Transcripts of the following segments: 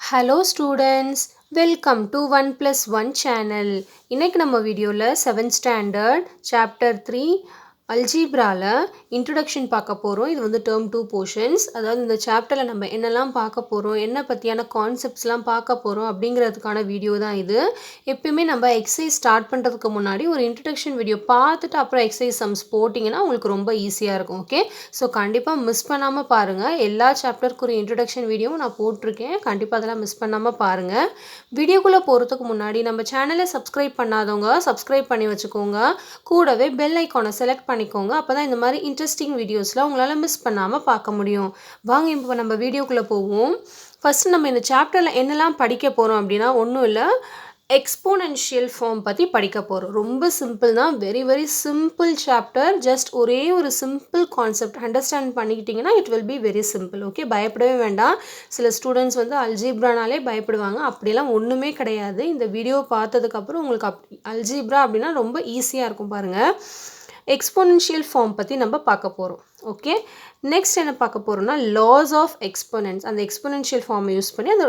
Hello students, welcome to 1 plus 1 channel. இன்னைக்கு நம்ம வீடியோவில் 7th standard chapter 3 அல்ஜீப்ரால இன்ட்ரடக்ஷன் பார்க்க போகிறோம். இது வந்து term 2 portions. அதாவது இந்த சாப்டரில் நம்ம என்னெல்லாம் பார்க்க போகிறோம், என்ன பற்றியான கான்செப்ட்ஸ்லாம் பார்க்க போகிறோம் அப்படிங்கிறதுக்கான வீடியோ தான் இது. எப்பயுமே நம்ம எக்ஸசைஸ் ஸ்டார்ட் பண்ணுறதுக்கு முன்னாடி ஒரு இன்ட்ரடக்ஷன் வீடியோ பார்த்துட்டு அப்புறம் எக்ஸசைஸ் சம்ஸ் போட்டிங்கன்னா உங்களுக்கு ரொம்ப ஈஸியாக இருக்கும். ஓகே, ஸோ கண்டிப்பாக மிஸ் பண்ணாமல் பாருங்கள். எல்லா சாப்டருக்கு ஒரு இன்ட்ரடக்ஷன் வீடியோவும் நான் போட்டிருக்கேன். கண்டிப்பாக அதெல்லாம் மிஸ் பண்ணாமல் பாருங்கள். வீடியோக்குள்ளே போகிறதுக்கு முன்னாடி நம்ம சேனலை சப்ஸ்கிரைப் பண்ணாதவங்க சப்ஸ்கிரைப் பண்ணி வச்சுக்கோங்க. கூடவே பெல் ஐக்கானை செலக்ட் பண்ணிக்கோங்க. அப்போ தான் இந்த மாதிரி இன்ட்ரெஸ்டிங் வீடியோஸ்லாம் உங்களால் மிஸ் பண்ணாமல் பார்க்க முடியும். வாங்க இப்போ நம்ம வீடியோக்குள்ளே போவோம். ஃபஸ்ட்டு நம்ம இந்த சாப்டரில் என்னெல்லாம் படிக்க போகிறோம் அப்படின்னா, ஒன்றும் இல்லை, எக்ஸ்போனென்ஷியல் ஃபார்ம் பற்றி படிக்க போகிறோம். ரொம்ப சிம்பிள் தான், very very simple chapter. Just ஒரே ஒரு சிம்பிள் கான்செப்ட் அண்டர்ஸ்டாண்ட் பண்ணிக்கிட்டிங்கன்னா it will be very simple. Okay, பயப்படவே வேண்டாம். சில ஸ்டூடெண்ட்ஸ் வந்து அல்ஜீப்ரானாலே பயப்படுவாங்க. அப்படியெல்லாம் ஒன்றுமே கிடையாது. இந்த வீடியோ பார்த்ததுக்கப்புறம் உங்களுக்கு அல்ஜீப்ரா அப்படின்னா ரொம்ப ஈஸியாக இருக்கும். பாருங்கள், எக்ஸ்போனென்ஷியல் ஃபார்ம் பற்றி நம்ம பார்க்க போகிறோம். ஓகே, நெக்ஸ்ட் என்ன பார்க்க போகிறோம்னா லாஸ் ஆஃப் எக்ஸ்போனன்ட்ஸ். அந்த எக்ஸ்போனென்ஷியல் ஃபார்மை யூஸ் பண்ணி அந்த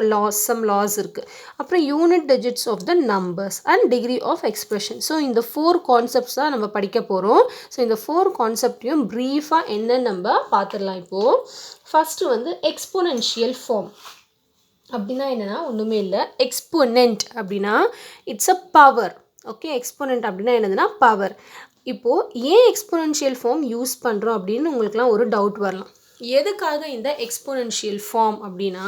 லாஸ் இருக்குது. அப்புறம் unit digits of the numbers and degree of expression. So இந்த 4 கான்செப்ட்ஸ் தான் நம்ம படிக்க போகிறோம். ஸோ இந்த 4 கான்செப்டையும் ப்ரீஃபாக என்னன்னு நம்ம பார்த்துடலாம். இப்போது ஃபஸ்ட்டு வந்து எக்ஸ்போனென்ஷியல் ஃபார்ம் அப்படின்னா என்னென்னா ஒன்றுமே இல்லை. எக்ஸ்போனென்ட் அப்படின்னா it's a power. Okay, exponent அப்படின்னா என்னதுன்னா பவர். இப்போது ஏன் எக்ஸ்போனென்ஷியல் ஃபார்ம் யூஸ் பண்ணுறோம் அப்படின்னு உங்களுக்குலாம் ஒரு டவுட் வரலாம். எதுக்காக இந்த எக்ஸ்போனென்ஷியல் ஃபார்ம் அப்படின்னா,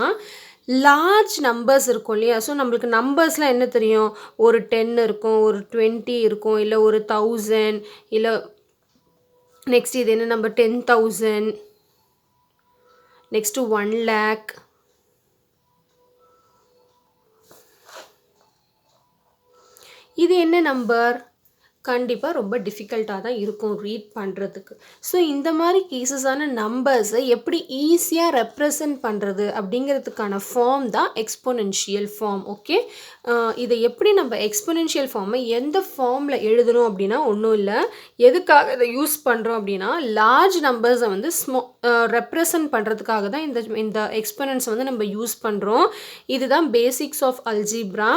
லார்ஜ் நம்பர்ஸ் இருக்கும் இல்லையா. ஸோ நம்மளுக்கு நம்பர்ஸ்லாம் என்ன தெரியும், ஒரு 10 இருக்கும், ஒரு 20 இருக்கும், இல்லை ஒரு 1000, இல்லை நெக்ஸ்ட் இது என்ன நம்பர் 10,000, நெக்ஸ்ட்டு 1 lakh, இது என்ன நம்பர், கண்டிப்பாக ரொம்ப டிஃபிகல்ட்டாக தான் இருக்கும் ரீட் பண்ணுறதுக்கு. ஸோ இந்த மாதிரி கேசஸான நம்பர்ஸை எப்படி ஈஸியாக ரெப்ரசன்ட் பண்ணுறது அப்படிங்கிறதுக்கான ஃபார்ம் தான் எக்ஸ்போனென்ஷியல் ஃபார்ம். ஓகே, இதை எப்படி நம்ம எக்ஸ்போனென்ஷியல் ஃபார்மை எந்த ஃபார்மில் எழுதணும் அப்படின்னா ஒன்றும் இல்லை. எதுக்காக இதை யூஸ் பண்ணுறோம் அப்படின்னா, லார்ஜ் நம்பர்ஸை வந்து ரெப்ரசன்ட் பண்ணுறதுக்காக தான் இந்த எக்ஸ்போனன்ட்ஸ் வந்து நம்ம யூஸ் பண்ணுறோம். இதுதான் பேசிக்ஸ் ஆஃப் அல்ஜீப்ரா.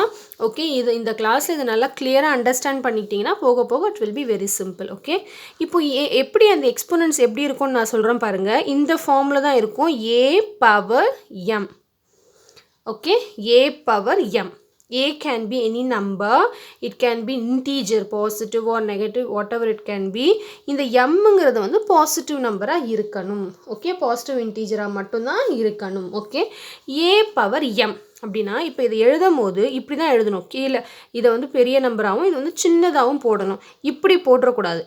ஓகே, இந்த கிளாஸில் இதை நல்லா கிளியராக அண்டர்ஸ்டாண்ட் பண்ணிக்கிட்டிங்கன்னா போக போக it will be very simple. Okay, இப்போ எப்படி அந்த எக்ஸ்போனன்ட்ஸ் எப்படி இருக்கும்னு நான் சொல்கிறேன் பாருங்கள். இந்த ஃபார்மில் தான் இருக்கும், a power m. Okay, a power m. A can be any number, it can be integer, positive or negative, whatever it can be. இந்த mங்கிறது வந்து பாசிட்டிவ் நம்பராக இருக்கணும். ஓகே, பாசிட்டிவ் இன்டீஜராக மட்டும்தான் இருக்கணும். ஓகே, a power m அப்படின்னா இப்போ இதை எழுதும் போது இப்படி தான் எழுதணும். கீழே இதை வந்து பெரிய நம்பராகவும் இது வந்து சின்னதாகவும் போடணும். இப்படி போட்டுறக்கூடாது.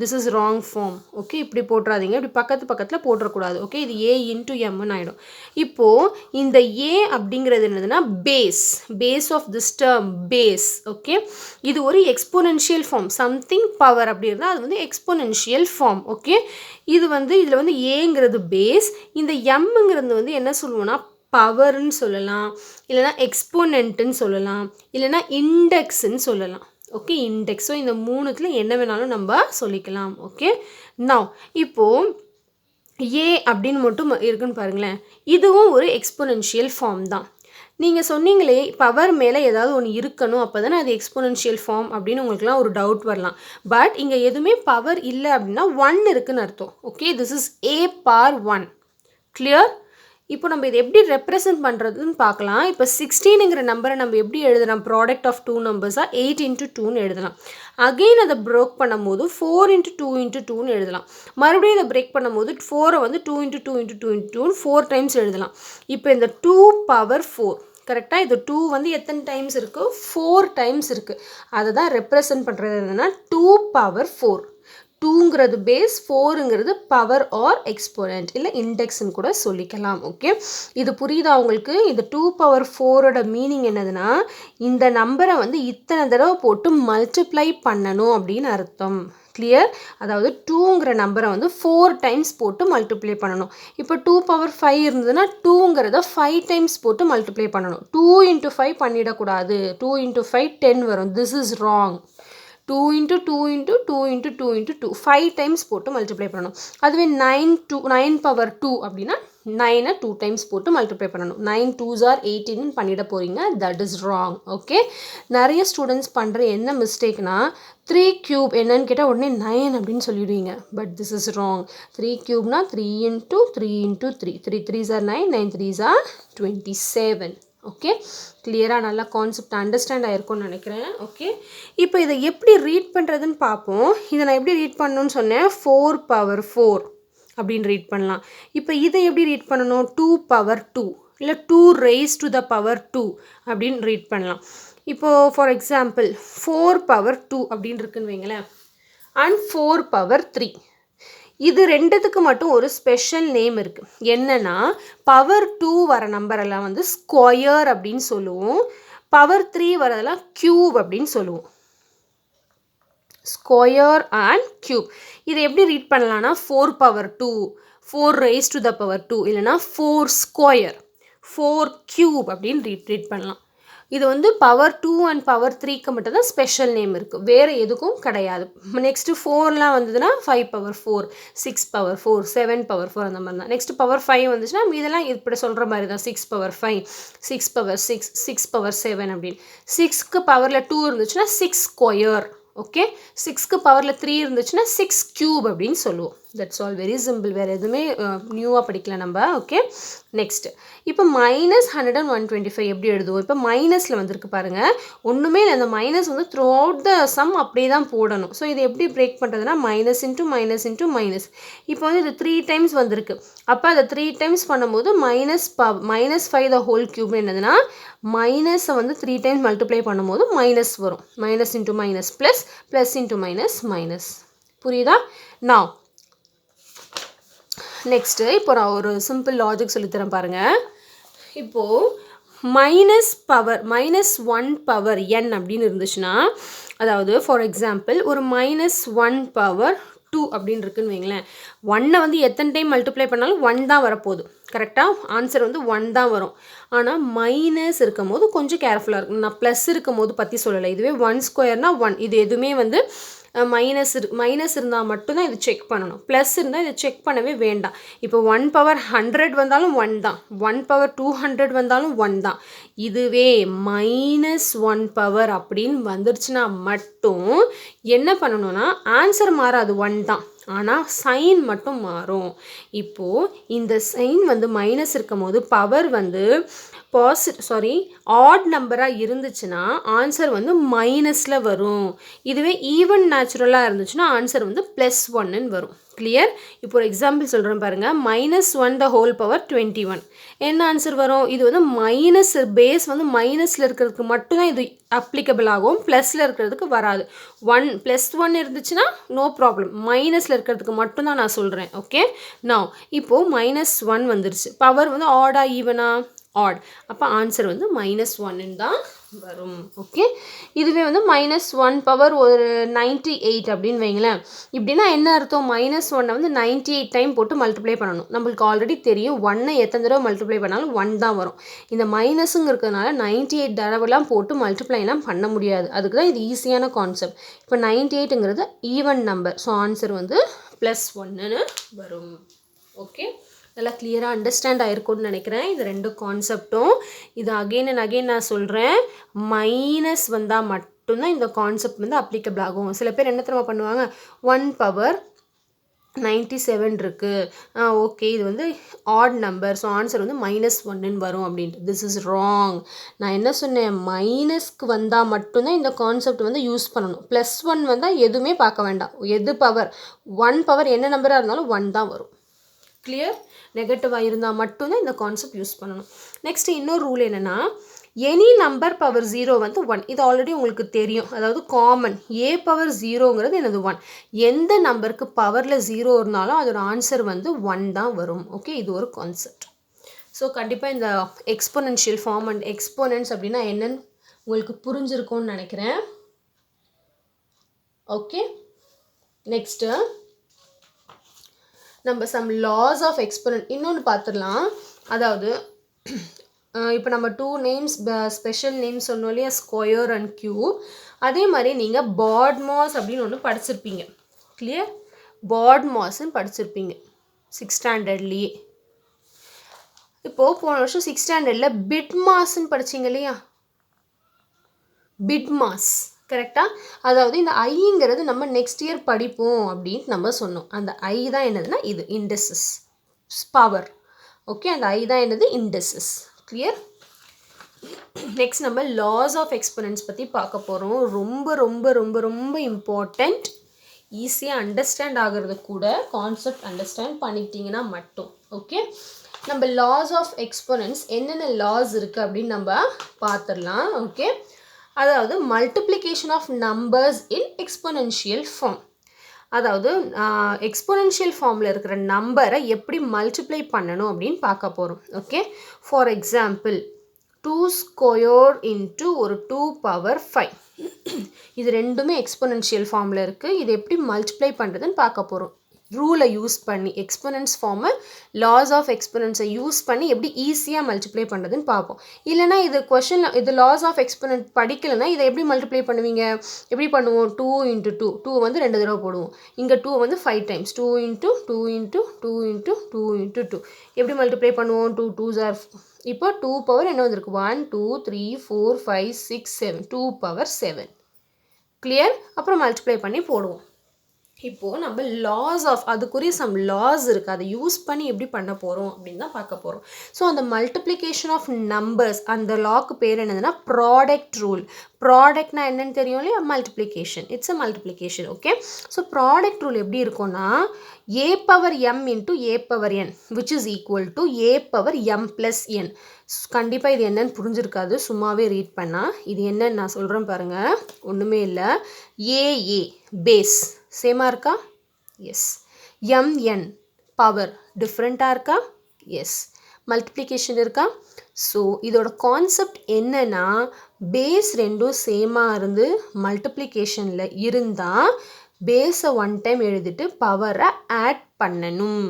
This is wrong form. Okay, இப்படி போட்டுறாதீங்க, இப்படி பக்கத்தில் போட்டுறக்கூடாது. ஓகே, இது a இன்ட்டு எம்னு ஆகிடும். இப்போது இந்த a அப்படிங்கிறது என்னதுன்னா base of this term, base. Okay, இது ஒரு எக்ஸ்போனென்ஷியல் ஃபார்ம். சம்திங் பவர் அப்படி இருந்தால் அது வந்து எக்ஸ்போனென்ஷியல் ஃபார்ம். ஓகே, இது வந்து இதில் வந்து ஏங்கிறது பேஸ், இந்த எம்ங்கிறது வந்து என்ன சொல்லுவோம்னா பவர்ன்னு சொல்லலாம், இல்லைனா எக்ஸ்போனென்ட்டுன்னு சொல்லலாம், இல்லைனா இண்டெக்ஸ்ன்னு சொல்லலாம். Okay, index. ஸோ இந்த மூணுத்தில் என்ன வேணாலும் நம்ம சொல்லிக்கலாம். ஓகே, நவ் இப்போது ஏ அப்படின்னு மட்டும் இருக்குன்னு பாருங்களேன். இதுவும் ஒரு எக்ஸ்போனென்ஷியல் ஃபார்ம் தான். நீங்கள் சொன்னீங்களே பவர் மேலே ஏதாவது ஒன்று இருக்கணும், அப்போ தானே அது எக்ஸ்போனென்ஷியல் ஃபார்ம் அப்படின்னு உங்களுக்குலாம் ஒரு டவுட் வரலாம். பட் இங்கே எதுவுமே பவர் இல்லை அப்படின்னா 1 இருக்குன்னு அர்த்தம். Okay, this is a power 1. Clear? இப்போ நம்ம இதை எப்படி ரெப்ரசன்ட் பண்ணுறதுன்னு பார்க்கலாம். இப்போ 16ங்கிற நம்பரை நம்ம எப்படி எழுதலாம், ப்ராடக்ட் ஆஃப் 2 நம்பர்ஸாக 8 into 2ன்னு எழுதலாம். அகெயின் அதை ப்ரோக் பண்ணும்போது 4 into 2 into 2ன்னு எழுதலாம். மறுபடியும் இதை பிரேக் பண்ணும்போது 4 வந்து 2 into 2 into 2 into 2 4 டைம்ஸ் எழுதலாம். இப்போ இந்த 2 power 4 கரெக்டாக, இது 2 வந்து எத்தனை டைம்ஸ் இருக்குது, 4 டைம்ஸ் இருக்குது. அதை தான் ரெப்ரசன்ட் பண்ணுறது என்னன்னா 2 power 4. 2ங்கிறது பேஸ், 4ங்கிறது பவர் ஆர் எக்ஸ்போனன்ட் இல்லை இண்டெக்ஸ்ன்னு கூட சொல்லிக்கலாம். ஓகே, இது புரியுதா உங்களுக்கு? இந்த 2 power 4ஓட மீனிங் என்னதுன்னா, இந்த நம்பரை வந்து இத்தனை தடவை போட்டு மல்டிப்ளை பண்ணணும் அப்படின்னு அர்த்தம். கிளியர்? அதாவது 2ங்கிற நம்பரை வந்து 4 டைம்ஸ் போட்டு மல்டிப்ளை பண்ணணும். இப்போ 2 power 5 இருந்ததுன்னா 2ங்கிறத 5 டைம்ஸ் போட்டு மல்டிப்ளை பண்ணணும். 2 into 5 பண்ணிடக்கூடாது. 2 into 5 10 வரும். This is wrong. 2 into 2 into 2 into 2 5 times போட்டு மல்டிப்ளை பண்ணணும். அதுவே 9 power 2 அப்படின்னா 9 2 டைம்ஸ் போட்டு மல்டிப்ளை பண்ணணும். 9 2s are 18 பண்ணிட போகிறீங்க. That is wrong. ஓகே, நிறைய ஸ்டூடெண்ட்ஸ் பண்ணுற என்ன மிஸ்டேக்னா 3 cube என்னன்னு கேட்டால் உடனே 9 அப்படின்னு சொல்லிடுவீங்க. But this is wrong. 3 cubeனா 3 into 3 into 3. 3 3s are 9, 9 3s are 27. Okay, கிளியராக நல்லா கான்செப்ட் அண்டர்ஸ்டாண்ட் ஆகிருக்கும்னு நினைக்கிறேன். ஓகே, இப்போ இதை எப்படி ரீட் பண்ணுறதுன்னு பார்ப்போம். இதை நான் எப்படி ரீட் பண்ணணும்னு சொன்னேன், 4 power 4 அப்படின்னு ரீட் பண்ணலாம். இப்போ இதை எப்படி ரீட் பண்ணணும், 2 power 2 இல்லை 2 raised to the power 2 அப்படின்னு ரீட் பண்ணலாம். இப்போது ஃபார் எக்ஸாம்பிள் 4 power 2 அப்படின்னு இருக்குன்னு வைங்களேன், அண்ட் 4 power 3. இது ரெண்டுத்துக்கு மட்டும் ஒரு ஸ்பெஷல் நேம் இருக்குது. என்னென்னா பவர் 2 வர நம்பரெல்லாம் வந்து ஸ்கொயர் அப்படின்னு சொல்லுவோம், பவர் 3 வரதெல்லாம் க்யூப் அப்படின்னு சொல்லுவோம். Square and cube. இதை எப்படி ரீட் பண்ணலான்னா 4 power 2, 4 raised to the power 2, இல்லைனா 4 ஸ்கொயர், 4 க்யூப் அப்படின்னு ரீட் பண்ணலாம். இது வந்து பவர் 2 அண்ட் பவர் 3க்கு மட்டும் தான் ஸ்பெஷல் நேம் இருக்குது, வேறு எதுக்கும் கிடையாது. நெக்ஸ்ட்டு 4லாம் வந்ததுன்னா 5 power 4, 6 power 4, 7 power 4 அந்த மாதிரி தான். நெக்ஸ்ட்டு பவர் 5 வந்துச்சுன்னா இதெல்லாம் இப்படி சொல்கிற மாதிரி தான், 6 power 5, 6 power 6, 6 power 7 அப்படின்னு. 6க்கு பவரில் 2 இருந்துச்சுன்னா 6 ஸ்கொயர். ஓகே, 6க்கு பவரில் 3 இருந்துச்சுன்னா 6 க்யூப் அப்படின்னு சொல்லுவோம். That's all, very simple. வேறு எதுவுமே நியூவாக படிக்கல நம்ம. ஓகே, நெக்ஸ்ட்டு இப்போ -100 and 125 எப்படி எழுதுவோம். இப்போ மைனஸில் வந்திருக்கு பாருங்கள், ஒன்றுமே இல்லை, அந்த மைனஸ் வந்து த்ரூ அவுட் த சம் அப்படியே தான் போடணும். ஸோ இது எப்படி பிரேக் பண்ணுறதுனா minus into minus into minus. இப்போ வந்து இது 3 டைம்ஸ் வந்திருக்கு, அப்போ அதை 3 டைம்ஸ் பண்ணும்போது -5 the whole cube என்னதுன்னா மைனஸை வந்து 3 டைம்ஸ் மல்டிப்ளை பண்ணும்போது மைனஸ் வரும். Minus into minus plus, plus into minus minus. புரியுதா? நான் நெக்ஸ்ட்டு இப்போ நான் ஒரு சிம்பிள் லாஜிக் சொல்லித்தரேன் பாருங்கள். இப்போது -1 power n அப்படின்னு இருந்துச்சுன்னா, அதாவது ஃபார் எக்ஸாம்பிள் ஒரு -1 power 2 அப்படின்னு இருக்குன்னு வைங்களேன், 1 வந்து எத்தனை டைம் மல்டிப்ளை பண்ணாலும் 1 தான் வரப்போகுது. கரெக்டாக ஆன்சர் வந்து 1 தான் வரும். ஆனால் மைனஸ் இருக்கும் போது கொஞ்சம் கேர்ஃபுல்லாக இருக்கும். நான் ப்ளஸ் இருக்கும் போது பற்றி சொல்லலை. இதுவே 1 ஸ்கொயர்னா 1, இது எதுவுமே வந்து மைனஸ் இருந்தால் மட்டும்தான் இது செக் பண்ணணும். ப்ளஸ் இருந்தால் இதை செக் பண்ணவே வேண்டாம். இப்போ 1 power 100 வந்தாலும் 1 தான், 1 power 200 வந்தாலும் 1 தான். இதுவே -1 power அப்படின்னு வந்துருச்சுன்னா மட்டும் என்ன பண்ணணும்னா ஆன்சர் மாறாது, 1 தான், ஆனால் சைன் மட்டும் மாறும். இப்போது இந்த சைன் வந்து மைனஸ் இருக்கும் போது பவர் வந்து ஆட் நம்பராக இருந்துச்சுன்னா ஆன்சர் வந்து மைனஸில் வரும். இதுவே ஈவன் நேச்சுரலாக இருந்துச்சுன்னா ஆன்சர் வந்து +1ன்னு வரும். கிளியர்? இப்போ ஒரு எக்ஸாம்பிள் சொல்கிறேன் பாருங்கள். -1 the whole power 21 என்ன ஆன்சர் வரும்? இது வந்து மைனஸ் பேஸ் வந்து மைனஸில் இருக்கிறதுக்கு மட்டும்தான் இது அப்ளிகபிள் ஆகும், ப்ளஸில் இருக்கிறதுக்கு வராது. +1 இருந்துச்சுன்னா நோ ப்ராப்ளம், மைனஸில் இருக்கிறதுக்கு மட்டும்தான் நான் சொல்கிறேன். ஓகே, நான் இப்போது -1 வந்துருச்சு, பவர் வந்து ஆடா ஈவனா? ஆட். அப்போ ஆன்சர் வந்து -1ன்னு தான் வரும். ஓகே, இதுவே வந்து -1 power ஒரு 98 அப்படின்னு வைங்களேன். இப்படின்னா என்ன அர்த்தம்? -1 வந்து 98 டைம் போட்டு மல்டிப்ளை பண்ணணும். நம்மளுக்கு ஆல்ரெடி தெரியும் 1 எத்தனை தடவை மல்டிப்ளை பண்ணாலும் 1 தான் வரும். இந்த மைனஸுங்க இருக்கிறதுனால 98 தடவைலாம் போட்டு மல்டிப்ளைலாம் பண்ண முடியாது. அதுக்கு தான் இது ஈஸியான கான்செப்ட். இப்போ 98ங்கிறது ஈவன் நம்பர், ஸோ ஆன்சர் வந்து +1ன்னு வரும். ஓகே, நல்லா கிளியராக அண்டர்ஸ்டாண்ட் ஆகிருக்கும்னு நினைக்கிறேன் இது ரெண்டு கான்செப்டும். இது அகெயின் அண்ட் அகெயின் நான் சொல்கிறேன், மைனஸ் வந்தால் மட்டும்தான் இந்த கான்செப்ட் வந்து அப்ளிகபிள் ஆகும். சில பேர் என்ன தெரியுமா பண்ணுவாங்க, 1 power 97 இருக்குது, ஓகே இது வந்து ஆட் நம்பர், ஸோ ஆன்சர் வந்து -1ன்னு வரும் அப்படின்ட்டு. This is wrong. நான் என்ன சொன்னேன், மைனஸ்க்கு வந்தால் மட்டும்தான் இந்த கான்செப்ட் வந்து யூஸ் பண்ணணும். +1 வந்தால் எதுவுமே பார்க்க வேண்டாம், எது பவர் 1 power என்ன நம்பராக இருந்தாலும் 1 தான் வரும். கிளியர்? நெகட்டிவாக இருந்தால் மட்டும்தான் இந்த கான்செப்ட் யூஸ் பண்ணணும். நெக்ஸ்ட் இன்னொரு ரூல் என்னென்னா, எனி நம்பர் பவர் 0 வந்து 1. இது ஆல்ரெடி உங்களுக்கு தெரியும், அதாவது காமன் a பவர் 0ங்கிறது என்னது 1. எந்த நம்பருக்கு பவரில் 0 இருந்தாலும் அதோட ஆன்சர் வந்து 1 தான் வரும். ஓகே, இது ஒரு கான்செப்ட். ஸோ கண்டிப்பாக இந்த எக்ஸ்போனென்ஷியல் ஃபார்ம் அண்ட் எக்ஸ்போனன்ட்ஸ் அப்படின்னா என்னன்னு உங்களுக்கு புரிஞ்சிருக்கும்னு நினைக்கிறேன். ஓகே, நெக்ஸ்ட்டு நம்ம சம் லாஸ் ஆஃப் எக்ஸ்போனன்ட் இன்னொன்று பார்த்துடலாம். அதாவது இப்போ நம்ம 2 நேம்ஸ் ஸ்பெஷல் நேம்ஸ் சொன்னோம் இல்லையா, ஸ்கொயர் அண்ட் க்யூப். அதே மாதிரி நீங்கள் பாட்மாஸ் அப்படின்னு ஒன்று படிச்சிருப்பீங்க. கிளியர்? பாட்மாஸ்ன்னு படிச்சிருப்பீங்க 6th ஸ்டாண்டர்ட்லேயே. இப்போது போன வருஷம் 6th ஸ்டாண்டர்டில் பிட் மாஸ்ன்னு படிச்சிங்க இல்லையா, பிட் மாஸ் கரெக்டாக. அதாவது இந்த ஐங்கிறது நம்ம நெக்ஸ்ட் இயர் படிப்போம் அப்படின்னு நம்ம சொன்னோம். அந்த ஐ தான் என்னதுன்னா இது இண்டெக்ஸஸ் பவர். ஓகே, அந்த ஐ தான் என்னது இண்டெக்ஸஸ். கிளியர். நெக்ஸ்ட் நம்ம லாஸ் ஆஃப் எக்ஸ்பொனன்ஸ் பற்றி பார்க்க போகிறோம். ரொம்ப ரொம்ப ரொம்ப ரொம்ப இம்பார்ட்டண்ட். ஈஸியாக அண்டர்ஸ்டாண்ட் ஆகிறது கூட கான்செப்ட் அண்டர்ஸ்டாண்ட் பண்ணிக்கிட்டிங்கன்னா மட்டும். ஓகே, நம்ம லாஸ் ஆஃப் எக்ஸ்பொனன்ஸ் என்னென்ன லாஸ் இருக்குது அப்படின்னு நம்ம பார்த்துடலாம். ஓகே, அதாவது multiplication of numbers in exponential form. அதாவது எக்ஸ்பொனென்ஷியல் ஃபார்மில் இருக்கிற நம்பரை எப்படி மல்டிப்ளை பண்ணணும் அப்படின்னு பார்க்க போகிறோம். Okay, for example 2 square into ஒரு 2 பவர் 5. இது ரெண்டுமே எக்ஸ்பொனென்ஷியல் ஃபார்மில் இருக்குது. இது எப்படி மல்டிப்ளை பண்ணுறதுன்னு பார்க்க போகிறோம். ரூலை யூஸ் பண்ணி எக்ஸ்பொனன்ஸ் ஃபார்மை லாஸ் ஆஃப் எக்ஸ்பொனன்ஸை யூஸ் பண்ணி எப்படி ஈஸியாக மல்டிப்ளை பண்ணுறதுன்னு பார்ப்போம். இல்லைனா இது கொஷின் இது லாஸ் ஆஃப் எக்ஸ்பொனன்ட் படிக்கலைன்னா இதை எப்படி மல்டிப்ளை பண்ணுவீங்க? எப்படி பண்ணுவோம்? 2 இன்ட்டு 2, 2 வந்து 2 தடவை போடுவோம். இங்கே 2 வந்து 5 times, 2 into 2 into 2 into 2 into 2. எப்படி மல்டிப்ளை பண்ணுவோம்? 2 2s are இப்போ 2 பவர் என்ன வந்திருக்கு? 1 2 3 4 5 6 7, 2 பவர் 7. கிளியர். அப்புறம் மல்டிப்ளை பண்ணி போடுவோம். இப்போது நம்ம லாஸ் ஆஃப் அதுக்குரிய சம் லாஸ் இருக்குது, அதை யூஸ் பண்ணி எப்படி பண்ண போகிறோம் அப்படின்னு தான் பார்க்க போகிறோம். ஸோ அந்த மல்டிப்ளிகேஷன் ஆஃப் நம்பர்ஸ், அந்த லாக்கு பேர் என்னதுன்னா ப்ராடக்ட் ரூல். ப்ராடக்ட்னா என்னன்னு தெரியும் இல்லையா? Multiplication. It's a multiplication. Okay, so product rule எப்படி இருக்கும்னா a power m into a power n which is equal to a power m plus n. கண்டிப்பாக இது என்னன்னு புரிஞ்சிருக்காது சும்மாவே ரீட் பண்ணால். இது என்னன்னு நான் சொல்கிறேன் பாருங்கள். ஒன்றுமே இல்லை. ஏ பேஸ் சேமாக இருக்கா? எஸ். mn பவர் டிஃப்ரெண்ட்டாக இருக்கா? எஸ். மல்டிப்ளிகேஷன் இருக்கா? ஸோ இதோட கான்செப்ட் என்னன்னா பேஸ் ரெண்டும் சேமாக இருந்து மல்டிப்ளிகேஷனில் இருந்தால் பேஸை 1 டைம் எழுதிட்டு பவரை ஆட் பண்ணணும்.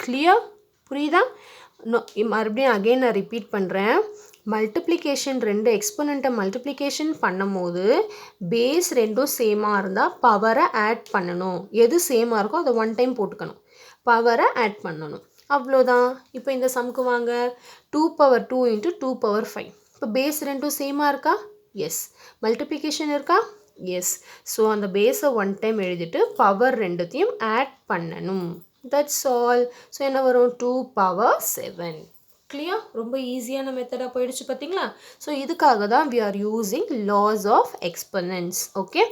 கிளியர்? புரியுதா? மறுபடியும் அகெயின் நான் ரிப்பீட் பண்ணுறேன். மல்டிப்ளிகேஷன் ரெண்டு எக்ஸ்பொனண்ட்டை மல்டிப்ளிகேஷன் பண்ணும் போது பேஸ் ரெண்டும் சேமாக இருந்தால் பவரை ஆட் பண்ணணும். எது சேமாக இருக்கோ அதை 1 டைம் போட்டுக்கணும், பவரை ஆட் பண்ணணும். அவ்வளோதான். இப்போ இந்த சம்க்கு வாங்க. 2 பவர் 2 இன்ட்டு 2 பவர் 5. இப்போ பேஸ் ரெண்டும் சேமாக இருக்கா? எஸ். மல்டிப்ளிகேஷன் இருக்கா? எஸ். ஸோ அந்த பேஸை 1 டைம் எழுதிட்டு பவர் ரெண்டுத்தையும் ஆட் பண்ணணும். That's all. ஸோ என்ன வரும்? 2 பவர் 7. கிளியர்? ரொம்ப ஈஸியான மெத்தடாக போயிடுச்சு பார்த்தீங்களா? ஸோ இதுக்காக தான் we are using laws of exponents. Okay,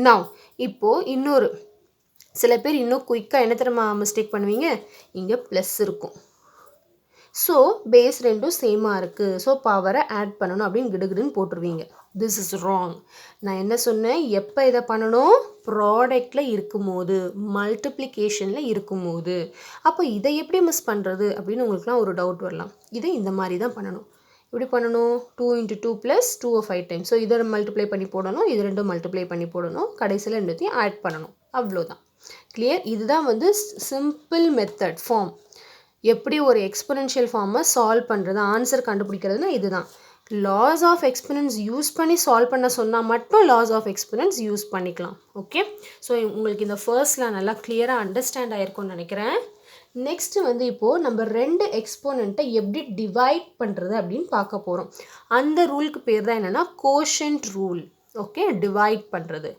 now இப்போது இன்னொரு சில பேர் இன்னும் குயிக்காக என்ன தெரியுமா மிஸ்டேக் பண்ணுவீங்க? இங்கே ப்ளஸ் இருக்கும். ஸோ பேஸ் ரெண்டும் சேமாக இருக்குது, ஸோ பவரை ஆட் பண்ணணும் அப்படின்னு கிடுகிடுன்னு போட்டுருவீங்க. This is wrong. நான் என்ன சொன்னேன்? எப்போ இதை பண்ணணும்? ப்ராடக்டில் இருக்கும்போது, மல்டிப்ளிகேஷனில் இருக்கும்போது. அப்போ இதை எப்படி மிஸ் பண்ணுறது அப்படின்னு உங்களுக்குலாம் ஒரு டவுட் வரலாம். இதை இந்த மாதிரி தான் பண்ணணும். எப்படி பண்ணணும்? 2 இன்ட்டு 2 ப்ளஸ் 2 5 டைம். ஸோ இதை மல்டிப்ளை பண்ணி போடணும், இது ரெண்டும் மல்டிப்ளை பண்ணி போடணும், கடைசியில் ரெண்டுத்தையும் ஆட் பண்ணணும். அவ்வளோதான். கிளியர்? இதுதான் வந்து சிம்பிள் மெத்தட் ஃபார்ம். எப்படி ஒரு எக்ஸ்பொனென்ஷியல் ஃபார்மை சால்வ் பண்ணுறது, ஆன்சர் கண்டுபிடிக்கிறதுனா இதுதான். லாஸ் ஆஃப் எக்ஸ்பொனன்ஸ் யூஸ் பண்ணி சால்வ் பண்ண சொன்னால் மட்டும் லாஸ் ஆஃப் எக்ஸ்பொனன்ஸ் யூஸ் பண்ணிக்கலாம். ஓகே, ஸோ உங்களுக்கு இந்த ஃபர்ஸ்ட்லாம் நல்லா கிளியராக அண்டர்ஸ்டாண்ட் ஆகிருக்கும்னு நினைக்கிறேன். நெக்ஸ்ட்டு வந்து இப்போது நம்ம 2 எக்ஸ்போனண்ட்டை எப்படி டிவைட் பண்ணுறது அப்படின்னு பார்க்க போகிறோம். அந்த ரூலுக்கு பேர் தான் என்னென்னா கோஷன்ட் ரூல். ஓகே, டிவைட் பண்ணுறது.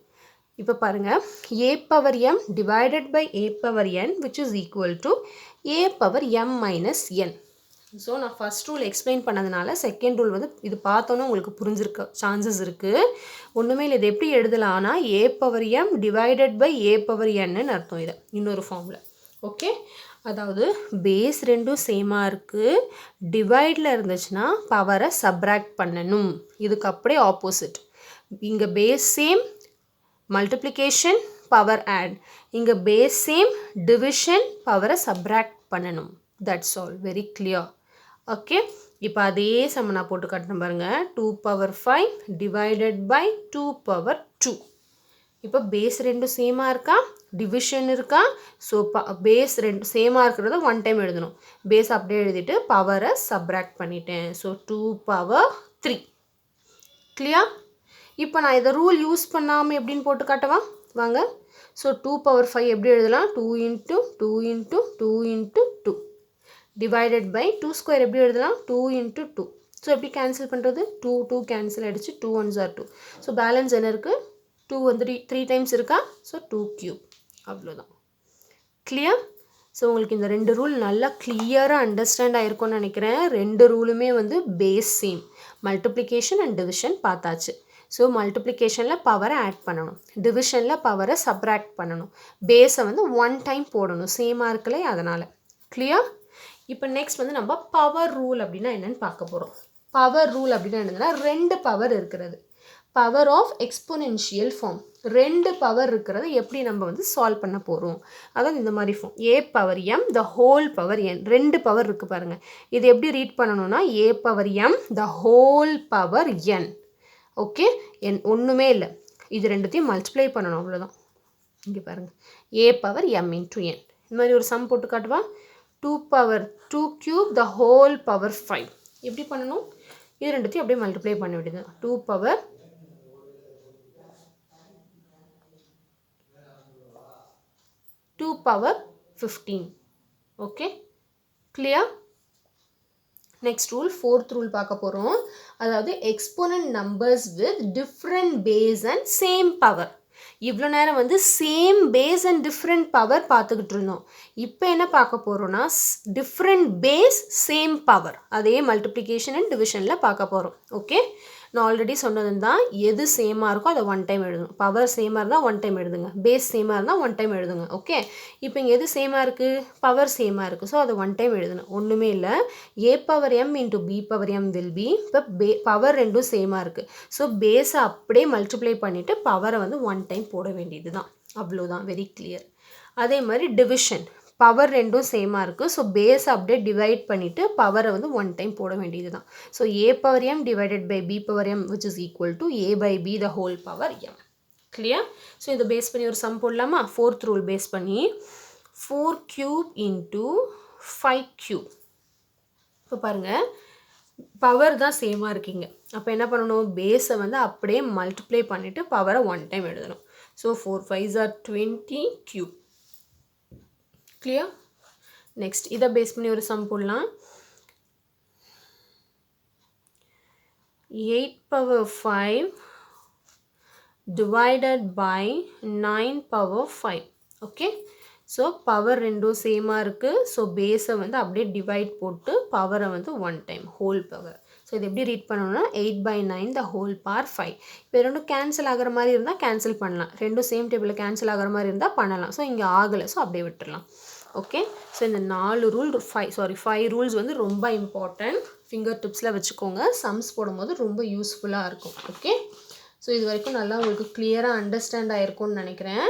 இப்போ பாருங்கள், a power m divided by a power n which is equal to a power m minus n. So நான் ஃபஸ்ட் ரூல் எக்ஸ்பிளைன் பண்ணதுனால செகண்ட் ரூல் வந்து இது பார்த்தோன்னே உங்களுக்கு புரிஞ்சிருக்க சான்சஸ் இருக்குது. ஒன்றுமே இல்லை. இது எப்படி எழுதலாம்னா a power m divided by a power nன்னு அர்த்தம். இதை இன்னொரு ஃபார்மில். ஓகே, அதாவது பேஸ் ரெண்டும் சேமாக இருக்குது, டிவைடில் இருந்துச்சுன்னா பவரை சப்ராக்ட் பண்ணணும். இதுக்கு அப்படியே ஆப்போசிட். இங்கே base same, multiplication power add. இங்கே பேஸ் சேம், டிவிஷன் பவரை சப்ராக்ட் பண்ணணும். That's all. Very clear. Okay, இப்போ அதே சம நான் போட்டு காட்டுறேன் பாருங்கள். 2 பவர் 5 டிவைடட் பை 2 பவர் 2. இப்போ பேஸ் ரெண்டும் சேமாக இருக்கா, டிவிஷன் இருக்கா. ஸோ பேஸ் ரெண்டு சேமாக இருக்கிறத 1 டைம் எழுதணும். பேஸ் அப்படியே எழுதிட்டு பவரை சப்ராக்ட் பண்ணிட்டேன். So 2 power 3. கிளியர்? இப்போ நான் இதை ரூல் யூஸ் பண்ணாமல் எப்படின்னு போட்டு காட்டவா வாங்க. ஸோ 2 பவர் 5 எப்படி எழுதலாம்? 2 into 2 into 2 into 2. Divided by 2 square எப்படி எழுதலாம் 2 into 2. ஸோ எப்படி கேன்சல் பண்ணுறது 2 கேன்சல் ஆகிடுச்சு 2 1s are 2. ஸோ பேலன்ஸ் என்ன இருக்குது 2 வந்து 3 டைம்ஸ் இருக்கா ஸோ 2 cube அவ்வளோதான். கிளியர்? ஸோ உங்களுக்கு இந்த 2 ரூல் நல்லா கிளியராக அண்டர்ஸ்டாண்ட் ஆகிருக்கும்னு நினைக்கிறேன். 2 ரூலுமே வந்து base same, multiplication and division பார்த்தாச்சு. ஸோ மல்டிப்ளிகேஷனில் பவரை ஆட் பண்ணணும், டிவிஷனில் பவரை சப்ராக்ட் பண்ணணும், பேஸை வந்து 1 டைம் போடணும், சேமாக இருக்கலே அதனால். கிளியர்? இப்போ நெக்ஸ்ட் வந்து நம்ம பவர் ரூல் அப்படின்னா என்னென்னு பார்க்க போகிறோம். பவர் ரூல் அப்படின்னா என்னதுன்னா 2 பவர் இருக்கிறது, power of exponential form, 2 power இருக்கிறத எப்படி நம்ம வந்து சால்வ் பண்ண போகிறோம். அதாவது இந்த மாதிரி form a power m the whole power n, 2 power இருக்குது பாருங்கள். இது எப்படி ரீட் பண்ணணும்னா a power m the whole power n. Okay, n ஒன்றுமே இல்லை, இது ரெண்டுத்தையும் மல்டிப்ளை பண்ணணும் அவ்வளோதான். இங்கே பாருங்கள் a power m into n. இந்த மாதிரி ஒரு சம் போட்டு காட்டுவா 2 பவர் 2 cube த ஹோல் பவர் 5. எப்படி பண்ணணும், இது ரெண்டுத்தையும் அப்படியே மல்டிப்ளை பண்ண வேண்டியது. 2 power 2 power 15. Okay, clear? Next rule 4th rule பார்க்க போகிறோம். அதாவது exponent numbers with different base and same power. இவ்வளோ நேரம் வந்து same base and different power பார்த்துக்கிட்டு இருந்தோம். இப்போ என்ன பார்க்க போகிறோன்னா டிஃப்ரெண்ட் பேஸ் சேம் பவர், அதே மல்டிப்ளிகேஷன் அண்ட் டிவிஷனில் பார்க்க போகிறோம். ஓகே, நான் ஆல்ரெடி சொன்னது தான், எது சேமாக இருக்கோ அதை 1 டைம் எழுதணும். பவர் சேமாக இருந்தால் 1 டைம் எழுதுங்க, பேஸ் சேமாக இருந்தால் 1 டைம் எழுதுங்க. ஓகே, இப்போ இங்கே எது சேமாக இருக்குது, பவர் சேமாக இருக்குது, ஸோ அதை 1 டைம் எழுதணும். ஒன்றுமே இல்லை, a power m into b power m will be. இப்போ பவர் ரெண்டும் சேமாக இருக்குது, ஸோ பேஸை அப்படியே மல்டிப்ளை பண்ணிவிட்டு பவரை வந்து 1 டைம் போட வேண்டியது தான், அவ்வளோதான். Very clear. அதே மாதிரி டிவிஷன், பவர் ரெண்டும் சேமாக இருக்குது, ஸோ பேஸை அப்படியே டிவைட் பண்ணிவிட்டு பவரை வந்து 1 டைம் போட வேண்டியது தான். So a power m divided by b power m which is equal to a by b the whole power m. Clear? So இதை பேஸ் பண்ணி ஒரு சம் போடலாமா? 4th ரூல் பேஸ் பண்ணி 4 cube இன்ட்டு 5 cube. இப்போ பாருங்கள் பவர் தான் சேமாக இருக்கீங்க, அப்போ என்ன பண்ணணும், பேஸை வந்து அப்படியே மல்டிப்ளை பண்ணிவிட்டு பவரை 1 டைம் எழுதணும். So 4 5s are 20 cube. Clear? Next இதை பேஸ் பண்ணி ஒரு சம் போடலாம். 8 power 5 divided by 9 power 5. Okay, so power ரெண்டும் சேமாக இருக்குது, ஸோ பேஸை வந்து அப்படியே டிவைட் போட்டு பவரை வந்து 1 டைம் ஹோல் பவர். ஸோ இது எப்படி ரீட் பண்ணணும்னா 8/9 த ஹோல் பவர் 5. இப்போ ரெண்டும் கேன்சல் ஆகிற மாதிரி இருந்தால் கேன்சல் பண்ணலாம், ரெண்டும் சேம் டேபிளில் கேன்சல் ஆகிற மாதிரி இருந்தால் பண்ணலாம். ஸோ இங்கே ஆகலை, ஸோ அப்படியே விட்டுடலாம். ஓகே, ஸோ இந்த 4 ரூல் 5 ரூல்ஸ் வந்து ரொம்ப இம்பார்ட்டன்ட், ஃபிங்கர் டிப்ஸில் வச்சுக்கோங்க, சம்ஸ் போடும்போது ரொம்ப யூஸ்ஃபுல்லாக இருக்கும். ஓகே, ஸோ இது வரைக்கும் நல்லா உங்களுக்கு கிளியராக அண்டர்ஸ்டாண்ட் ஆகிருக்கும்னு நினைக்கிறேன்.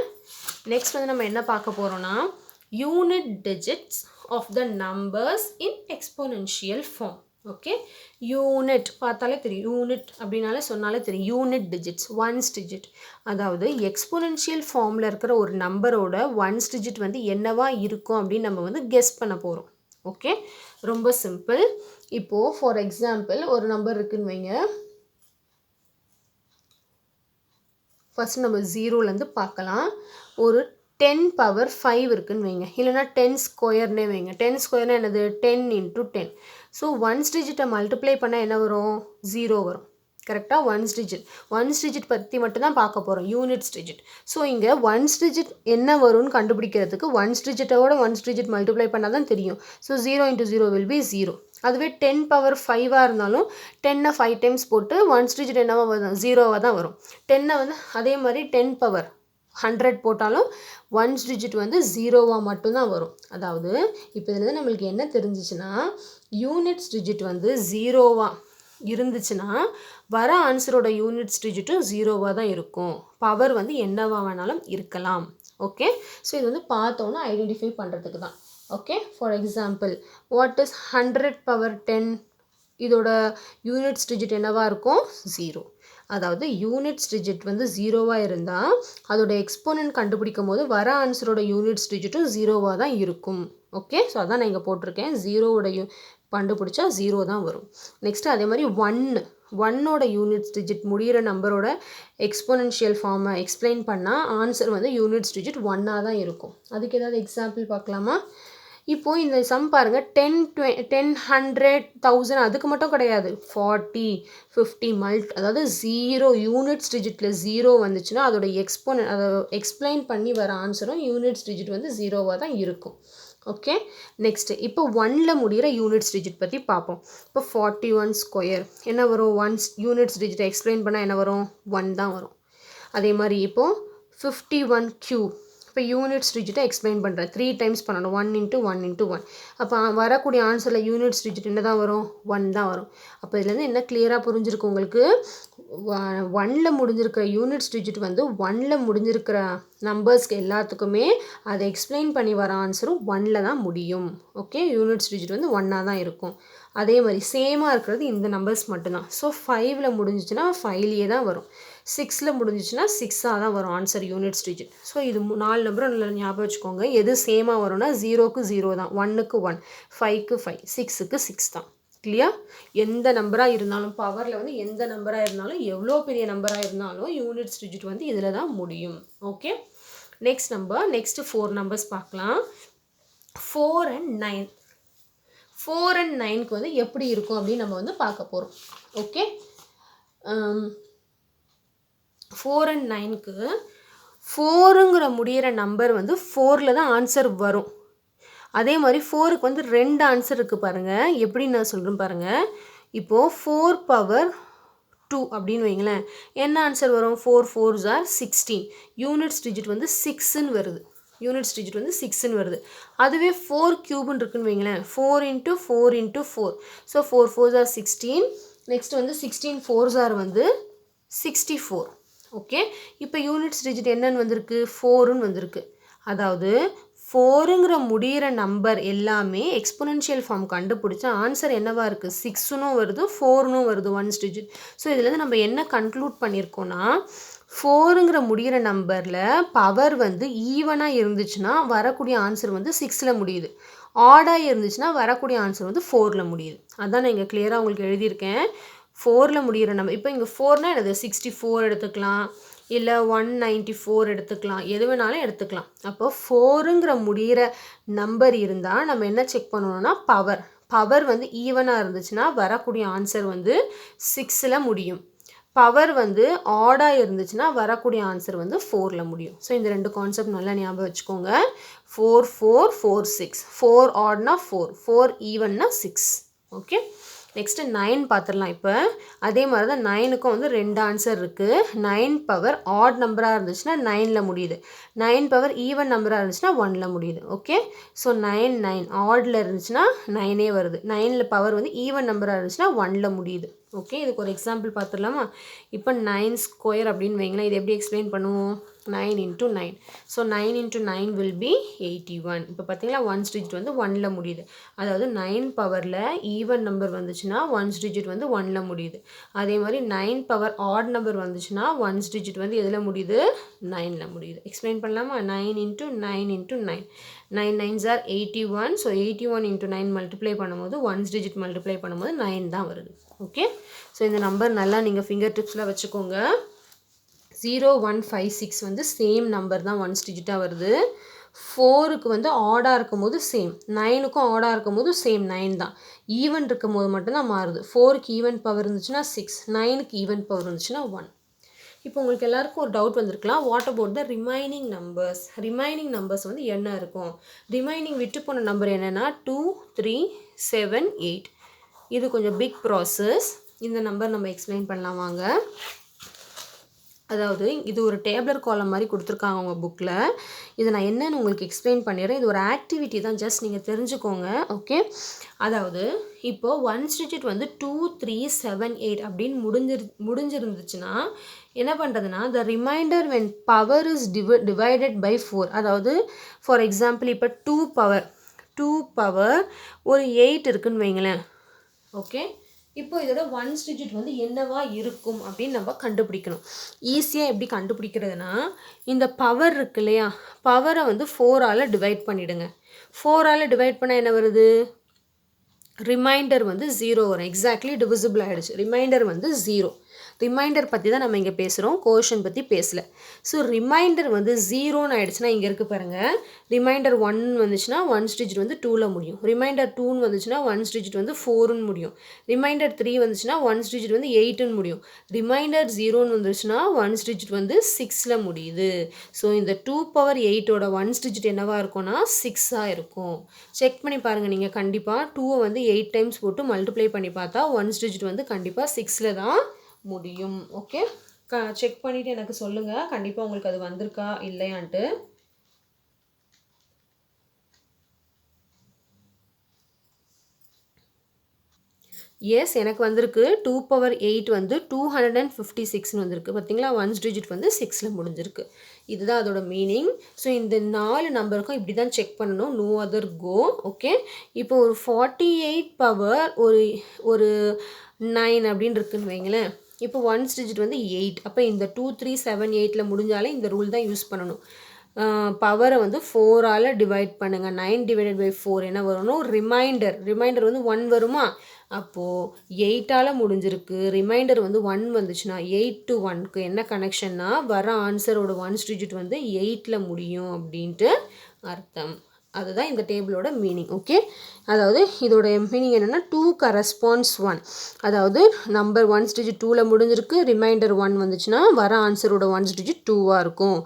நெக்ஸ்ட் வந்து நம்ம என்ன பார்க்க போகிறோன்னா unit digits of the numbers in exponential form. Okay, unit பார்த்தாலே தெரியும், யூனிட் அப்படின்னாலே சொன்னாலே தெரியும், யூனிட் டிஜிட்ஸ் 1s டிஜிட். அதாவது எக்ஸ்போனென்ஷியல் ஃபார்மில் இருக்கிற ஒரு நம்பரோட 1s டிஜிட் வந்து என்னவா இருக்கும் அப்படின்னு நம்ம வந்து கெஸ் பண்ண போகிறோம். ஓகே, ரொம்ப சிம்பிள். இப்போது ஃபார் எக்ஸாம்பிள் ஒரு நம்பர் இருக்குன்னு வைங்க, ஃபஸ்ட் நம்ம 0லேருந்து பார்க்கலாம். ஒரு 10 பவர் 5 இருக்குன்னு வைங்க, இல்லைனா 10 ஸ்கொயர்னே வைங்க. 10 ஸ்கொயர்னா என்னது 10 into 10. ஸோ 1s டிஜிட்டை மல்டிப்ளை பண்ணால் என்ன வரும், 0 வரும். கரெக்டாக 1s டிஜிட் பற்றி மட்டும்தான் பார்க்க போகிறோம், யூனிட்ஸ் டிஜிட். ஸோ இங்கே 1s டிஜிட் என்ன வரும்னு கண்டுபிடிக்கிறதுக்கு 1s டிஜிட்டோட 1s டிஜிட் மல்டிப்ளை பண்ணால் தான் தெரியும். So 0 into 0 will be 0. அதுவே 10 பவர் 5ஆக இருந்தாலும் 10 5 டைம்ஸ் போட்டு 1s டிஜிட் என்னவா வரும், 0வாக தான் வரும். 10 வந்து அதே மாதிரி 10 பவர் 100 போட்டாலும் 1s டிஜிட் வந்து 0வாக மட்டும்தான் வரும். அதாவது இப்போ இதில் நம்மளுக்கு என்ன தெரிஞ்சிச்சுன்னா யூனிட்ஸ் டிஜிட் வந்து 0வாக இருந்துச்சுன்னா வர ஆன்சரோட யூனிட்ஸ் டிஜிட்டும் 0வாக தான் இருக்கும். பவர் வந்து என்னவா வேணாலும் இருக்கலாம். ஓகே, ஸோ இது வந்து பார்த்தோன்னா ஐடென்டிஃபை பண்ணுறதுக்கு தான். Okay, for example what is 100 power 10, இதோட யூனிட்ஸ் டிஜிட் என்னவா இருக்கும், 0. அதாவது யூனிட்ஸ் டிஜிட் வந்து 0வாக இருந்தால் அதோட எக்ஸ்போனன்ட் கண்டுபிடிக்கும் போது வர ஆன்சரோட யூனிட்ஸ் டிஜிட்டும் 0வாக தான் இருக்கும். ஓகே, ஸோ அதான் நான் இங்கே போட்டிருக்கேன், 0வோட கண்டுபிடிச்சா 0 தான் வரும். நெக்ஸ்ட்டு அதே மாதிரி 1ஓட யூனிட்ஸ் டிஜிட் முடிகிற நம்பரோட எக்ஸ்போனென்ஷியல் ஃபார்மை எக்ஸ்பிளைன் பண்ணால் ஆன்சர் வந்து யூனிட்ஸ் டிஜிட் 1ஆக தான் இருக்கும். அதுக்கு ஏதாவது எக்ஸாம்பிள் பார்க்கலாமா? இப்போ இந்த சம் பாருங்க 10, 100, 1000 அதுக்கு மட்டும் கிடையாது. 40, 50 அதாவது 0 யூனிட்ஸ் டிஜிட்டில் 0 வந்துச்சுன்னா அதோட அதை எக்ஸ்பிளைன் பண்ணி வர ஆன்சரும் யூனிட்ஸ் டிஜிட் வந்து 0வாக தான் இருக்கும். ஓகே, நெக்ஸ்ட்டு இப்போ 1ல் முடிகிற யூனிட்ஸ் டிஜிட் பற்றி பார்ப்போம். இப்போ 41 ஸ்கொயர் என்ன வரும்? 1 யூனிட்ஸ் டிஜிட்டை எக்ஸ்பிளைன் பண்ணால் என்ன வரும்? 1 தான் வரும். அதே மாதிரி இப்போது 51 கியூப் இப்போ யூனிட்ஸ் டிஜிட்டை எக்ஸ்பிளைன் பண்ணுறேன். 3 டைம்ஸ் பண்ணணும். 1 × 1 × 1. அப்போ வரக்கூடிய ஆன்சரில் யூனிட்ஸ் டிஜிட் என்ன தான் வரும்? 1 தான் வரும். அப்போ இதுலேருந்து என்ன கிளியராக புரிஞ்சிருக்கு உங்களுக்கு? 1ல் முடிஞ்சிருக்கிற யூனிட்ஸ் டிஜிட் வந்து 1ல் முடிஞ்சிருக்கிற நம்பர்ஸ்க்கு எல்லாத்துக்குமே அதை எக்ஸ்பிளைன் பண்ணி வர ஆன்சரும் 1ல் தான் முடியும். ஓகே, யூனிட்ஸ் டிஜிட் வந்து 1ஆக தான் இருக்கும். அதே மாதிரி சேமாக இருக்கிறது இந்த நம்பர்ஸ் மட்டும்தான். ஸோ 5ல் முடிஞ்சிச்சுன்னா 5லேயே தான் வரும். 6ல் முடிஞ்சிச்சுன்னா 6ஆக தான் வரும் ஆன்சர் யூனிட்ஸ் டிஜிட். ஸோ இது 4 நம்பரும் நல்லா ஞாபகம் வச்சுக்கோங்க. எது சேமாக வரும்னா 0க்கு 0 தான், 1க்கு 1, 5க்கு 5, 6க்கு 6 தான். கிளியர்? எந்த நம்பராக இருந்தாலும் பவரில் வந்து எந்த நம்பராக இருந்தாலும் எவ்வளோ பெரிய நம்பராக இருந்தாலும் யூனிட்ஸ் டிஜிட் வந்து இதில் தான் முடியும். ஓகே, நெக்ஸ்ட்டு 4 நம்பர்ஸ் பார்க்கலாம். 4 and 9. 4 and 9க்கு வந்து எப்படி இருக்கும் அப்படின்னு நம்ம வந்து பார்க்க போகிறோம். ஓகே, 4 and 9க்கு 4ங்கிற முடிகிற நம்பர் வந்து 4ல் தான் ஆன்சர் வரும். அதே மாதிரி 4க்கு வந்து 2 ஆன்சர் இருக்குது பாருங்கள். எப்படி நான் சொல்கிறேன் பாருங்கள். இப்போது 4 பவர் 2 அப்படின்னு வைங்களேன். என்ன ஆன்சர் வரும்? 4 4s are 16. யூனிட்ஸ் டிஜிட் வந்து 6ன்னு வருது. யூனிட்ஸ் டிஜிட் வந்து 6ன்னு வருது. அதுவே 4 கியூப்னு இருக்குன்னு வைங்களேன். 4 × 4 × 4. So 4 4s are 16. நெக்ஸ்ட் வந்து 16 4s are வந்து 64. ஓகே, இப்போ யூனிட்ஸ் டிஜிட் என்னன்னு வந்திருக்கு? 4ன்னு வந்திருக்கு. அதாவது 4ங்கிற முடிகிற நம்பர் எல்லாமே எக்ஸ்பொனென்ஷியல் ஃபார்ம் கண்டுபிடிச்சா ஆன்சர் என்னவா இருக்குது? 6னும் வருது, 4னும் வருது ஒன்ஸ் டிஜிட். ஸோ இதுலேருந்து நம்ம என்ன கன்க்ளூட் பண்ணியிருக்கோன்னா 4ங்கிற முடிகிற நம்பரில் பவர் வந்து ஈவனாக இருந்துச்சுன்னா வரக்கூடிய ஆன்சர் வந்து 6ல் முடியுது. ஆடாக இருந்துச்சுன்னா வரக்கூடிய ஆன்சர் வந்து 4ல் முடியுது. அதான் நான் இங்கே கிளியராக உங்களுக்கு எழுதியிருக்கேன். 4ல் முடிகிற நம்பர் இப்போ இங்கே 4னால் என்னது? 64 எடுத்துக்கலாம், இல்லை 194 எடுத்துக்கலாம், எது வேணாலும் எடுத்துக்கலாம். அப்போ 4ங்கிற முடிகிற நம்பர் இருந்தால் நம்ம என்ன செக் பண்ணணும்னா பவர் வந்து ஈவனாக இருந்துச்சுன்னா வரக்கூடிய ஆன்சர் வந்து 6ல் முடியும். பவர் வந்து ஆடாக இருந்துச்சுன்னா வரக்கூடிய ஆன்சர் வந்து 4ல் முடியும். ஸோ இந்த 2 கான்செப்ட் நல்லா ஞாபகம் வச்சுக்கோங்க. 4 4 4 6, 4 ஆட்னா 4, 4 ஈவன்னா 6. ஓகே, நெக்ஸ்ட்டு 9 பார்த்துடலாம். இப்போ அதே மாதிரி தான் 9க்கும் வந்து 2 ஆன்சர் இருக்குது. 9 பவர் ஆட் நம்பராக இருந்துச்சுன்னா 9ல் முடியுது. 9 பவர் ஈவன் நம்பராக இருந்துச்சுன்னா 1ல் முடியுது. ஓகே, ஸோ 9 9 ஆடில் இருந்துச்சுன்னா 9ஏ வருது. 9ல் பவர் வந்து ஈவன் நம்பராக இருந்துச்சுன்னா 1ல் முடியுது. ஓகே, இதுக்கு ஒரு எக்ஸாம்பிள் பார்த்துடலாமா? இப்போ 9 ஸ்கொயர் அப்படின்னு வைங்களேன். இது எப்படி எக்ஸ்பிளைன் பண்ணுவோம்? 9 × 9. So 9 × 9 will be 81. இப்போ பார்த்தீங்களா ஒன்ஸ் டிஜிட் வந்து 1ல் முடியுது. அதாவது 9 பவரில் ஈவன் நம்பர் வந்துச்சுன்னா ஒன்ஸ் டிஜிட் வந்து 1ல் முடியுது. அதே மாதிரி 9 பவர் ஆட் நம்பர் வந்துச்சுன்னா ஒன்ஸ் டிஜிட் வந்து எதில் முடியுது? 9ல் முடியுது. எக்ஸ்பிளைன் பண்ணலாமா? 9 × 9 × 9. 9 9s are 81. ஸோ 81 × 9 மல்டிப்ளை பண்ணும்போது ஒன்ஸ் டிஜிட் மல்டிப்ளை பண்ணும்போது 9 தான் வருது. ஓகே, ஸோ இந்த நம்பர் நல்லா நீங்கள் ஃபிங்கர் டிப்ஸில் வச்சுக்கோங்க. 0156 வந்து சேம் நம்பர் தான் ஒன்ஸ் டிஜிட்டாக வருது. 4க்கு வந்து ஆடாக இருக்கும் போது சேம், 9க்கும் ஆடாக இருக்கும் போது சேம் 9 தான். ஈவன் இருக்கும் போது மட்டும்தான் மாறுது. 4க்கு ஈவன் பவர் இருந்துச்சுன்னா 6, 9க்கு ஈவன் பவர் இருந்துச்சுன்னா 1. இப்போ உங்களுக்கு எல்லாருக்கும் ஒரு டவுட் வந்திருக்கலாம். What about the remaining numbers? Remaining numbers வந்து என்ன இருக்கும்? ரிமைனிங் விட்டு போன நம்பர் என்னென்னா 2 3 7 8. இது கொஞ்சம் பிக் ப்ராசஸ். இந்த நம்பர் நம்ம எக்ஸ்பிளைன் பண்ணலாம் வாங்க. அதாவது இது ஒரு டேபிளர் காலம் மாதிரி கொடுத்துருக்காங்க உங்கள் புக்கில். இதை நான் என்னன்னு உங்களுக்கு எக்ஸ்பிளைன் பண்ணிடுறேன். இது ஒரு ஆக்டிவிட்டி தான், ஜஸ்ட் நீங்கள் தெரிஞ்சுக்கோங்க. ஓகே, அதாவது இப்போது ஒன்ஸ் டிஜிட் வந்து 2 3 7 8 அப்படின்னு முடிஞ்சிருந்துச்சுன்னா என்ன பண்ணுறதுன்னா the reminder when power is divided by 4. அதாவது ஃபார் எக்ஸாம்பிள் இப்போ 2 பவர் ஒரு 8 இருக்குன்னு வைங்களேன். ஓகே, இப்போ இதோட ஒன்ஸ் டிஜிட் வந்து என்னவா இருக்கும் அப்படின்னு நம்ம கண்டுபிடிக்கணும். ஈஸியாக எப்படி கண்டுபிடிக்கிறதுனா இந்த பவர் இருக்கு இல்லையா, பவரை வந்து 4ஆல் டிவைட் பண்ணிவிடுங்க. 4ஆல் டிவைட் பண்ணால் என்ன வருது? ரிமைண்டர் வந்து 0 வரும். எக்ஸாக்ட்லி டிவிசிபிள் ஆகிடுச்சு. ரிமைண்டர் வந்து 0. ரிமைண்டர் பற்றி தான் நம்ம இங்கே பேசுகிறோம், கோஷன் பற்றி பேசலை. ஸோ ரிமைண்டர் வந்து 0ன்னு ஆயிடுச்சுன்னா இங்கே இருக்குது பாருங்கள், ரிமைண்டர் 1 வந்துச்சுன்னா 1's digit வந்து 2ல் முடியும், ரிமைண்டர் 2ன்னு வந்துச்சுன்னா 1's digit வந்து 4ன்னு முடியும், ரிமைண்டர் 3 வந்துச்சுன்னா 1's digit வந்து 8ன்னு முடியும், ரிமைண்டர் 0ன்னு வந்துச்சுன்னா 1's digit வந்து 6ல் முடியுது. ஸோ இந்த 2^8ஓட 1's digit என்னவாக இருக்கும்னா 6ஆக இருக்கும். செக் பண்ணி பாருங்கள் நீங்கள், கண்டிப்பாக 2 வந்து 8 டைம்ஸ் போட்டு மல்டிப்ளை பண்ணி பார்த்தா 1's digit வந்து கண்டிப்பாக 6ல் தான் முடியும். ஓகே, செக் பண்ணிவிட்டு எனக்கு சொல்லுங்கள் கண்டிப்பாக உங்களுக்கு அது வந்திருக்கா இல்லையான்ட்டு. எஸ், எனக்கு வந்திருக்கு. 2^8 வந்து 256ன்னு வந்திருக்கு. பார்த்தீங்களா, 1's digit வந்து 6ல் முடிஞ்சிருக்கு. இதுதான் அதோட மீனிங். ஸோ இந்த 4 நம்பருக்கும் இப்படி தான் செக் பண்ணணும், நோ அதர் கோ. ஓகே, இப்போ ஒரு 48 பவர் ஒரு 9 அப்படின்னு இருக்குன்னு வைங்களேன். இப்போ 1's digit வந்து 8. அப்போ இந்த 2, 3, 7, 8ல் முடிஞ்சாலே இந்த ரூல் தான் யூஸ் பண்ணணும். பவரை வந்து 4ஆல் டிவைட் பண்ணுங்கள். 9 divided by 4 என்ன வரணும், ரிமைண்டர் வந்து 1 வருமா, அப்போது 8ஆல் முடிஞ்சிருக்கு. ரிமைண்டர் வந்து 1 வந்துச்சுன்னா 8 to 1க்கு என்ன கனெக்ஷன்னா, வர ஆன்சரோட 1's digit வந்து 8ல் முடியும் அப்படின்ட்டு அர்த்தம். அதுதான் இந்த டேபிளோட மீனிங். ஓகே, அதாவது இதோட மீனிங் என்னென்னா 2 corresponds 1. அதாவது நம்பர் 1's digit 2ல் முடிஞ்சிருக்கு, ரிமைண்டர் 1 வந்துச்சுன்னா வர ஆன்சரோட 1's digit 2ஆக இருக்கும்.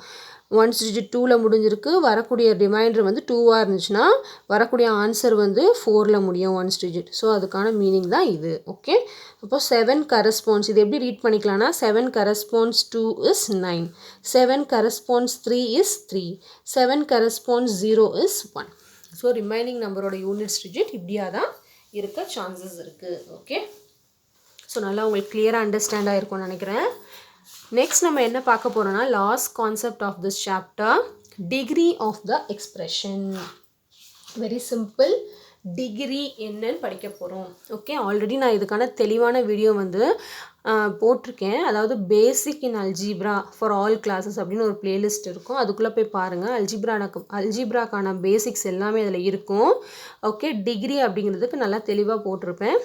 1's digit 2ல் முடிஞ்சிருக்கு, வரக்கூடிய ரிமைண்டர் வந்து 2ஆக இருந்துச்சுன்னா வரக்கூடிய ஆன்சர் வந்து 4ல் முடியும் 1's digit. ஸோ அதுக்கான மீனிங் தான் இது. ஓகே, அப்போ 7 corresponds, இது எப்படி ரீட் பண்ணிக்கலாம்னா 7 corresponds 2 is 9, 7 corresponds 3 is 3, 7 corresponds 0 is 1. So remaining நம்பரோட யூனிட்ஸ் டிஜிட் இப்படியாக தான் இருக்க சான்சஸ் இருக்குது. ஓகே, ஸோ நல்லா உங்களுக்கு கிளியராக அண்டர்ஸ்டாண்ட் ஆகிருக்கும்னு நினைக்கிறேன். நெக்ஸ்ட் நம்ம என்ன பார்க்க போகிறோம்னா, last concept of this chapter, degree of the expression. Very simple, degree என்னன்னு படிக்க போகிறோம். ஓகே, ஆல்ரெடி நான் இதுக்கான தெளிவான வீடியோ வந்து போட்டிருக்கேன். அதாவது பேசிக் இன் அல்ஜீப்ரா ஃபார் ஆல் கிளாஸஸ் அப்படின்னு ஒரு பிளேலிஸ்ட் இருக்கும், அதுக்குள்ளே போய் பாருங்கள். அல்ஜீப்ராக்கான பேசிக்ஸ் எல்லாமே அதில் இருக்கும். ஓகே, டிகிரி அப்படிங்கிறதுக்கு நல்லா தெளிவாக போட்டிருப்பேன்.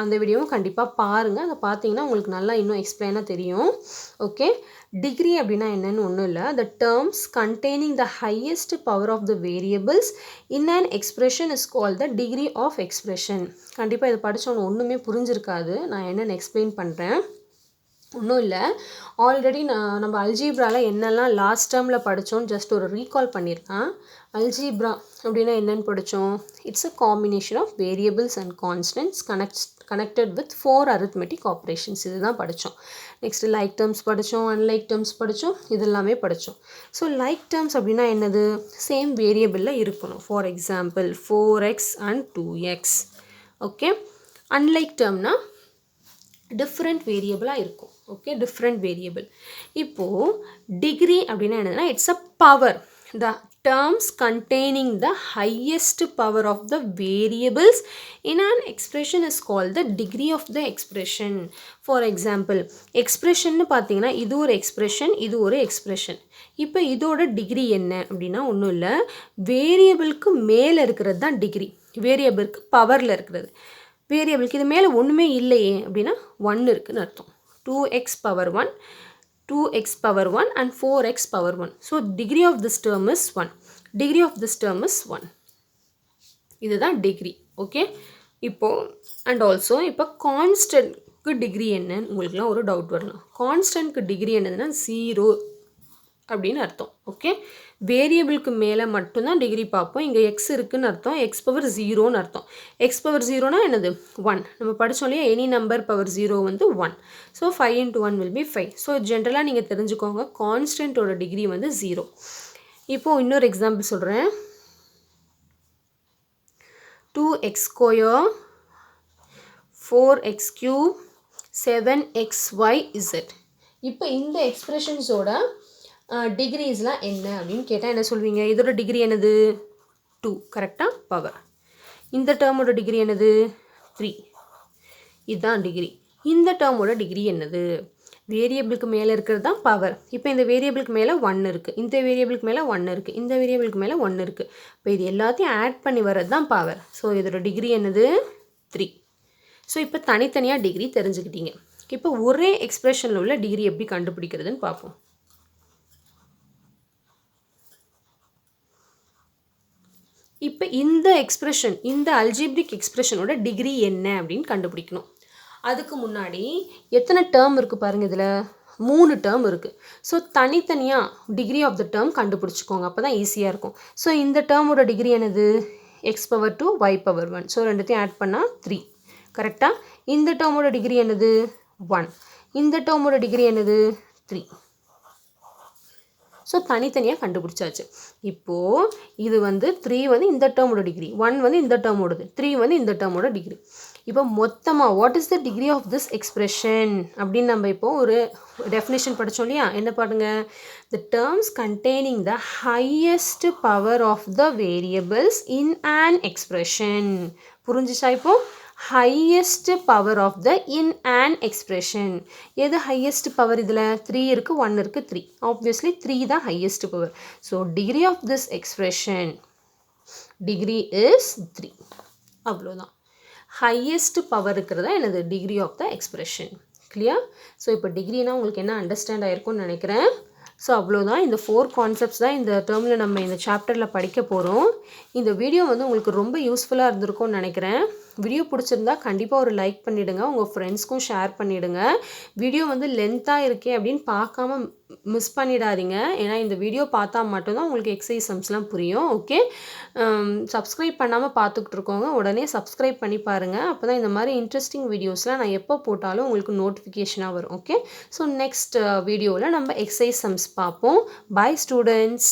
அந்த வீடியோவும் கண்டிப்பாக பாருங்கள். அதை பார்த்தீங்கன்னா உங்களுக்கு நல்லா இன்னும் எக்ஸ்பிளைனாக தெரியும். ஓகே, டிகிரி அப்படின்னா என்னன்னு ஒன்றும் இல்லை, the terms containing the highest power of the variables in an expression is called the degree of expression. கண்டிப்பாக இதை படித்தவொன்னு ஒன்றுமே புரிஞ்சிருக்காது, நான் என்னென்னு எக்ஸ்பிளைன் பண்ணுறேன். ஒன்றும் இல்லை, ஆல்ரெடி நம்ம அல்ஜீப்ராவில் என்னெல்லாம் லாஸ்ட் டேர்மில் படித்தோன்னு ஜஸ்ட் ஒரு ரீகால் பண்ணியிருக்கேன். அல்ஜீப்ரா அப்படின்னா என்னென்னு படித்தோம், it's a combination of variables and constants connected with 4 arithmetic operations. இதுதான் படித்தோம். நெக்ஸ்ட்டு லைக் டேர்ம்ஸ் படித்தோம், அன்லைக் டேர்ம்ஸ் படித்தோம், இதெல்லாமே படித்தோம். ஸோ லைக் டேர்ம்ஸ் அப்படின்னா என்னது, சேம் வேரியபிளில் இருக்கணும். For example 4x and 2x. Okay, unlike டேர்ம்னா டிஃப்ரெண்ட் வேரியபிளாக இருக்கும். Okay, different variable. இப்போது டிகிரி அப்படின்னா என்னதுன்னா, it's a power, the terms containing the highest power of the variables in an expression is called the degree of the expression. For example, expression பார்த்தீங்கன்னா இது ஒரு expression, இது ஒரு எக்ஸ்பிரஷன். இப்போ இதோட டிகிரி என்ன அப்படின்னா ஒன்றும் இல்லை, வேரியபிளுக்கு மேலே இருக்கிறது தான் டிகிரி, வேரியபிளுக்கு பவரில் இருக்கிறது. வேரியபிளுக்கு இது மேலே ஒன்றுமே இல்லையே அப்படின்னா 1 இருக்குதுன்னு அர்த்தம். 2x power 1, 2x power 1 and 4x power 1. So degree of this term is 1. Degree of this term is 1. இதுதான் டிகிரி. ஓகே, இப்போது அண்ட் ஆல்சோ இப்போ கான்ஸ்டன்ட்க்கு டிகிரி என்னன்னு உங்களுக்குலாம் ஒரு டவுட் வரலாம். கான்ஸ்டன்ட்க்கு டிகிரி என்னதுன்னா 0 அப்படின்னு அர்த்தம். ஓகே, வேரியபிளுக்கு மேலே மட்டும்தான் டிகிரி பார்ப்போம். இங்கே எக்ஸ் இருக்குதுன்னு அர்த்தம், எக்ஸ் பவர் 0ன்னு அர்த்தம். எக்ஸ் பவர் 0னா என்னது 1. நம்ம படித்தோம் இல்லையா, எனி நம்பர் பவர் 0 வந்து 1. So 5 into 1 will be 5. So ஜென்ரலாக நீங்கள் தெரிஞ்சுக்கோங்க, கான்ஸ்டன்ட்டோட டிகிரி வந்து 0. இப்போது இன்னொரு எக்ஸாம்பிள் சொல்கிறேன். 2x square 4x cube 7xyz. இப்போ இந்த எக்ஸ்பிரஷன்ஸோட டிகிரிஸ்லாம் என்ன அப்படின்னு கேட்டால் என்ன சொல்வீங்க, இதோட டிகிரி என்னது 2, கரெக்டாக, பவர். இந்த டேர்மோட டிகிரி என்னது 3, இதுதான் டிகிரி. இந்த டேர்மோட டிகிரி என்னது, வேரியபிளுக்கு மேலே இருக்கிறது தான் பவர். இப்போ இந்த வேரியபிளுக்கு மேலே 1 இருக்குது, இந்த வேரியபிளுக்கு மேலே 1 இருக்குது, இந்த வேரியபிளுக்கு மேலே 1 இருக்குது. இப்போ இது எல்லாத்தையும் ஆட் பண்ணி வர்றது தான் பவர். ஸோ இதோட டிகிரி என்னது 3. ஸோ இப்போ தனித்தனியாக டிகிரி தெரிஞ்சுக்கிட்டீங்க. இப்போ ஒரே எக்ஸ்பிரஷனில் உள்ள டிகிரி எப்படி கண்டுபிடிக்கிறதுன்னு பார்ப்போம். இப்போ இந்த எக்ஸ்பிரஷன், இந்த அல்ஜிப்ரிக் எக்ஸ்பிரஷனோட டிகிரி என்ன அப்படின்னு கண்டுபிடிக்கணும். அதுக்கு முன்னாடி எத்தனை டேர்ம் இருக்குது பாருங்கள், இதில் 3 டேர்ம் இருக்குது. ஸோ தனித்தனியாக டிகிரி ஆஃப் த டேர்ம் கண்டுபிடிச்சிக்கோங்க, அப்போ தான் ஈஸியாக இருக்கும். ஸோ இந்த டேர்மோட டிகிரி என்னது? x⁻2 y⁻1. ஸோ ரெண்டுத்தையும் ஆட் பண்ணால் 3. கரெக்டாக? இந்த டேர்மோட டிகிரி என்னது? 1. இந்த டேர்மோட டிகிரி என்னது? 3. ஸோ தனித்தனியாக கண்டுபிடிச்சாச்சு. இப்போது இது வந்து 3 வந்து இந்த டேர்மோட டிகிரி, 1 வந்து இந்த டேர்மோடது, 3 வந்து இந்த டேர்மோட டிகிரி. இப்போ மொத்தமாக what is the degree of this expression அப்படின்னு நம்ம இப்போது ஒரு டெஃபினேஷன் படித்தோம் இல்லையா? என்ன பாருங்க, the terms containing the highest power of the variables in an expression. புரிஞ்சிச்சா? இப்போது highest power of the in an expression. எது highest power? இதில் 3 இருக்குது, 1 இருக்குது, 3. obviously 3 தான் highest power. so degree of this expression, degree is 3. அவ்வளோதான். highest power இருக்கிறதா என்னது? degree of the expression. clear? So இப்போ டிகிரினா உங்களுக்கு என்ன அண்டர்ஸ்டாண்ட் ஆகிருக்கும்னு நினைக்கிறேன். ஸோ அவ்வளோதான். இந்த 4 கான்செப்ட்ஸ் தான் இந்த டேர்மில் நம்ம இந்த சாப்டரில் படிக்க போகிறோம். இந்த வீடியோ வந்து உங்களுக்கு ரொம்ப யூஸ்ஃபுல்லாக இருந்திருக்கும்னு நினைக்கிறேன். வீடியோ பிடிச்சிருந்தா கண்டிப்பாக ஒரு லைக் பண்ணிவிடுங்க, உங்கள் ஃப்ரெண்ட்ஸ்க்கும் ஷேர் பண்ணிவிடுங்க. வீடியோ வந்து லென்த்தாக இருக்கே அப்படின்னு பார்க்காம மிஸ் பண்ணிடாதீங்க. ஏன்னா இந்த வீடியோ பார்த்தா மட்டும்தான் உங்களுக்கு எக்ஸசைஸ் சம்ஸ்லாம் புரியும். ஓகே, சப்ஸ்கிரைப் பண்ணாமல் பார்த்துக்கிட்டு இருக்கோங்க, உடனே சப்ஸ்கிரைப் பண்ணி பாருங்கள். அப்போ தான் இந்த மாதிரி இன்ட்ரெஸ்டிங் வீடியோஸ்லாம் நான் எப்போ போட்டாலும் உங்களுக்கு நோட்டிஃபிகேஷனாக வரும். ஓகே, ஸோ நெக்ஸ்ட் வீடியோவில் நம்ம எக்ஸசைஸ் சம்ஸ் பார்ப்போம். Bye students.